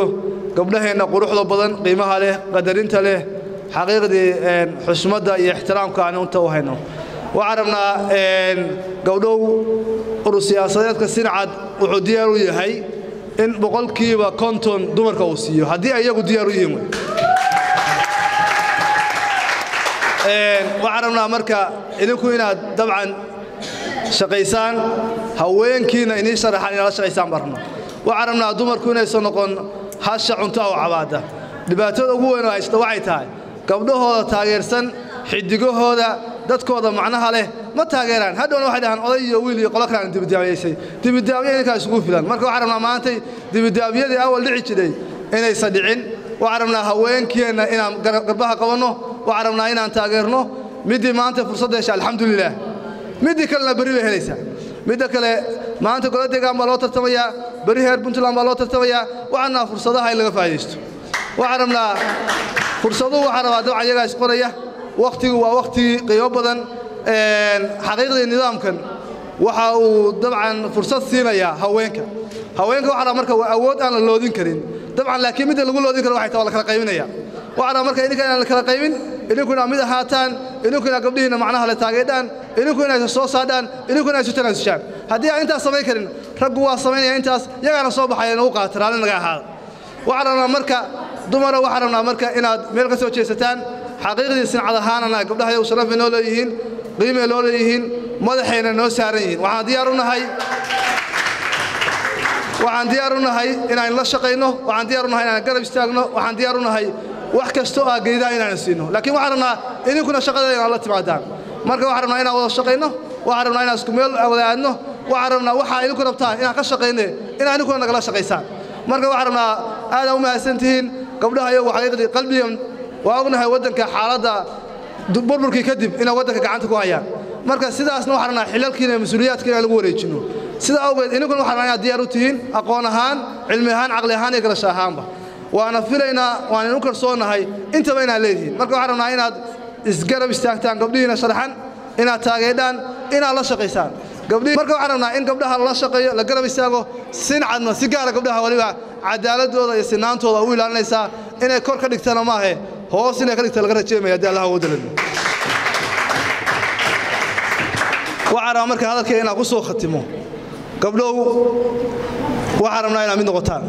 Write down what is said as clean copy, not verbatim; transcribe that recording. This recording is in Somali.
gabdhaheena quruxda badan qiimaha leh qadarinta leh xaqiiqdii xushmada iyo ixtiraamka aan inta u hayno waxaan rabnaa gabdhow urusiyaasadeedka sincad wuxuu diyaar u yahay in boqolkiiba konton dumarka uu siiyo haddii ayagu diyaar u yihiin waxaan rabnaa marka idinku inaad dabcan shaqaysaan haweenkiina inii sharaxaan inaad la shaqaysaan barno waxaan rabnaa dumarku inaysan noqon hasha cunto oo cabaada dhibaatada ugu weyn oo haysta waxay tahay gabdhahooda taageersan xidigahooda dadkooda macnaha leh ma taageeraan hadhowna waxay dhahaan oday iyo wiil iyo qolo kale dibidaabiyeysay dibidaabiye inkaas ugu filan marka waxaan rabnaa maantay dibidaabiyadii awal dhici jiray inaysan dhicin waxaan rabnaa haweenkeena inaan garbaha qabanno waxaan rabnaa inaan taageerno midii maanta fursadda hesha alxamdulilah midii kalena bari bay helaysaa midda kale maanta golo deegaan baa loo tartamayaa bari heer puntland baa loo tartamayaa waxaana fursadaha in laga faa'iidaysto waxaan rabnaa fursaduhu waxaan rabaa dabcan iyagaa isqoraya waqtigu waa waqti qiimo badan xaqiiqdii nidaamkan waxa uu dabcan fursad siinayaa haweenka waxaa rabaa marka waa awood aan la loodin karin dabcan laakiin midda lagu loodin karo waxay tahay waa la kala qaybinaya waxaan rabaa marka idinka inaan la kala qaybin idinku inaad mid ahaataan idinku inaad gabdhihiina macnaha la taageedhaan idinku inaad soo saadhaan idinku inaad isu tanaasushaan haddii aan intaas samayn karin raggu waa samaynaya intaas iyagaana soo baxaya inuu qaata raalli naga ahaada waxaan rabnaa marka dumara waxaan rabnaa marka inaad meel ka soo jeesataan xaqiiqdii sincad ahaanana gabdhaha sharafay noo leeyihiin qiimay noo leeyihiin madaxayna noo saaran yihiin waxaan diyaar u nahay inaan la shaqayno waxaan diyaar u nahay inaan garab istaagno waxaan diyaar u nahay wax kasto oo geedaa inaan siino laakiin waxaan rabnaa idinkuna shaqadeena inaad la timaadaan marka waxaan rabnaa inaan wada shaqayno waxaan rabnaa inaan isku meel wada aadno waxaan rabnaa waxa idinku rabtaan inaan ka shaqayno inaan idinkuna nagala shaqaysaan marka waxaan rabnaa aad u mahadsantihiin gabdhaha iyagu xaqiiqdii qalbigan waa ognahay waddanka xaaladda burburkii kadib inay waddanka gacanta ku hayaan marka sidaasna waxaan rabnaa xilalkiina iyo mas-uuliyaadkiina in lagu wareejino sida awgeed idinkuna waxaan rabnaa inaad diyaar u tihiin aqoon ahaan cilmi ahaan caqli ahaan iyo garasho ahaanba waana filaynaa waan u kalsoonahay intaba inaad leedihiin marka waxaan rabnaa inaad isgarab istaagtaan gabdhihiina sharaxan inaad taageedhaan inaad la shaqaysaan marka waxaan rabnaa in gabdhaha la shaqeeyo la garab istaago sincadna si gaara gabdhaha waliba cadaaladooda iyo sinaantooda u ilaalinaysaa inay kor ka dhigtana maahe hoos inay ka dhigta laga rajeemaya haddii allaha ugu dalano waxaan rabaa marka hadalkayga inaan ku soo khatimo gabdhow waxaan rabnaa inaad mid noqotaan